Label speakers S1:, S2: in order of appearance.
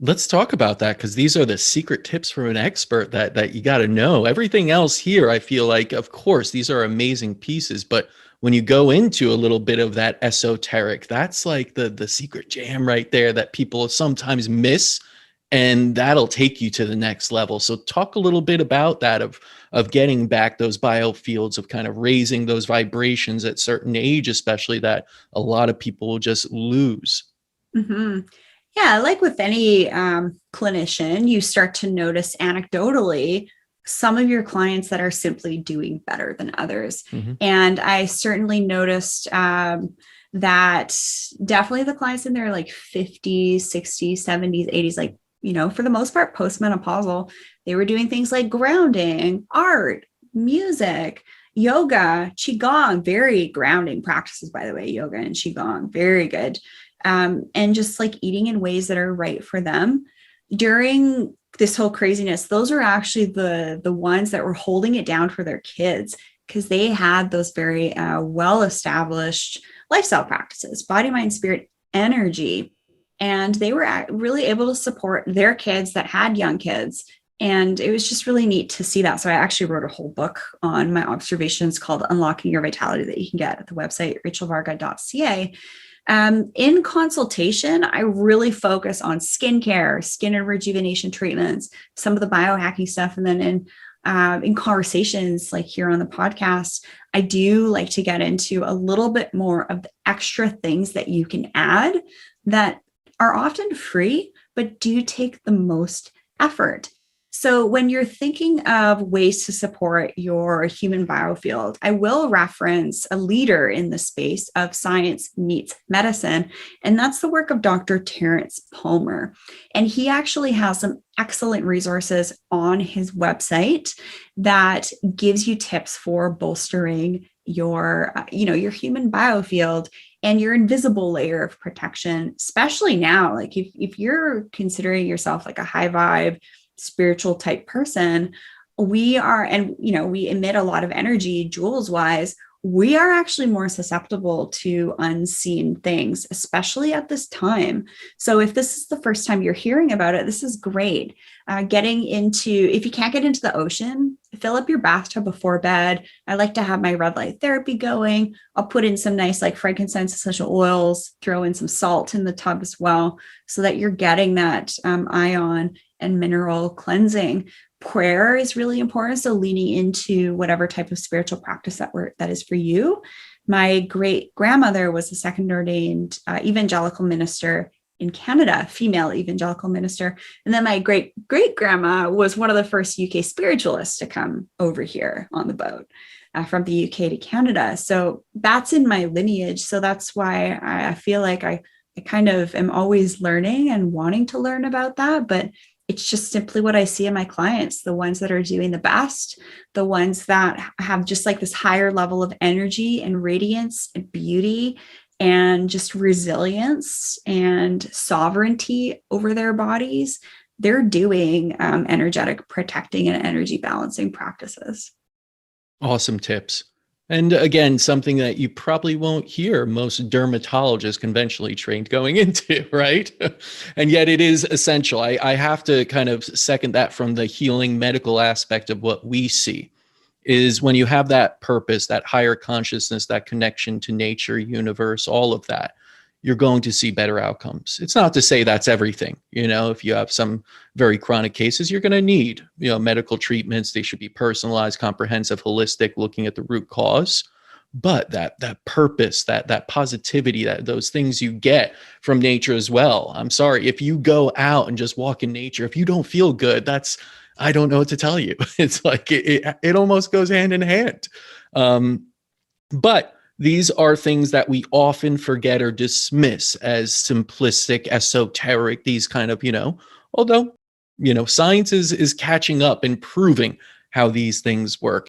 S1: Let's talk about that, because these are the secret tips from an expert that you got to know. Everything else here, I feel like, of course, these are amazing pieces, but when you go into a little bit of that esoteric, that's like the secret jam right there that people sometimes miss, and that'll take you to the next level. So talk a little bit about that, of getting back those biofields, of kind of raising those vibrations at certain age, especially, that a lot of people will just lose.
S2: hmm Yeah, like with any clinician, you start to notice anecdotally some of your clients that are simply doing better than others.
S1: Mm-hmm.
S2: And I certainly noticed that definitely the clients in their like 50s, 60s, 70s, 80s, like, for the most part, postmenopausal, they were doing things like grounding, art, music, yoga, qigong, very grounding practices, by the way, yoga and qigong, very good. And just like eating in ways that are right for them during this whole craziness. Those are actually the ones that were holding it down for their kids, because they had those very well established lifestyle practices, body, mind, spirit, energy, and they were really able to support their kids that had young kids. And it was just really neat to see that. So I actually wrote a whole book on my observations called Unlocking Your Vitality that you can get at the website rachelvarga.ca. In consultation, I really focus on skincare, skin and rejuvenation treatments, some of the biohacking stuff. And then in conversations like here on the podcast, I do like to get into a little bit more of the extra things that you can add that are often free, but do take the most effort. So when you're thinking of ways to support your human biofield, I will reference a leader in the space of science meets medicine, and that's the work of Dr. Terrence Palmer. And he actually has some excellent resources on his website that gives you tips for bolstering your human biofield and your invisible layer of protection, especially now. Like if you're considering yourself like a high vibe, spiritual type person, we are, and we emit a lot of energy joules wise. We are actually more susceptible to unseen things, especially at this time. So if this is the first time you're hearing about it, this is great. If you can't get into the ocean, fill up your bathtub before bed. I like to have my red light therapy going. I'll put in some nice like frankincense essential oils, throw in some salt in the tub as well, so that you're getting that ion and mineral cleansing. Prayer is really important. So leaning into whatever type of spiritual practice that is for you. My great grandmother was a second ordained evangelical minister in Canada, female evangelical minister. And then my great great grandma was one of the first UK spiritualists to come over here on the boat from the UK to Canada. So that's in my lineage. So that's why I feel like I kind of am always learning and wanting to learn about that. But it's just simply what I see in my clients, the ones that are doing the best, the ones that have just like this higher level of energy and radiance and beauty and just resilience and sovereignty over their bodies. They're doing energetic protecting and energy balancing practices.
S1: Awesome tips. And again, something that you probably won't hear most dermatologists conventionally trained going into, right? And yet it is essential. I have to kind of second that from the healing medical aspect of what we see, is when you have that purpose, that higher consciousness, that connection to nature, universe, all of that, you're going to see better outcomes. It's not to say that's everything. If you have some very chronic cases, you're going to need, medical treatments. They should be personalized, comprehensive, holistic, looking at the root cause. But that purpose, that positivity, that those things you get from nature as well. I'm sorry, if you go out and just walk in nature, if you don't feel good, I don't know what to tell you. It's like it almost goes hand in hand. But these are things that we often forget or dismiss as simplistic, esoteric, these kind of, although, science is catching up and proving how these things work.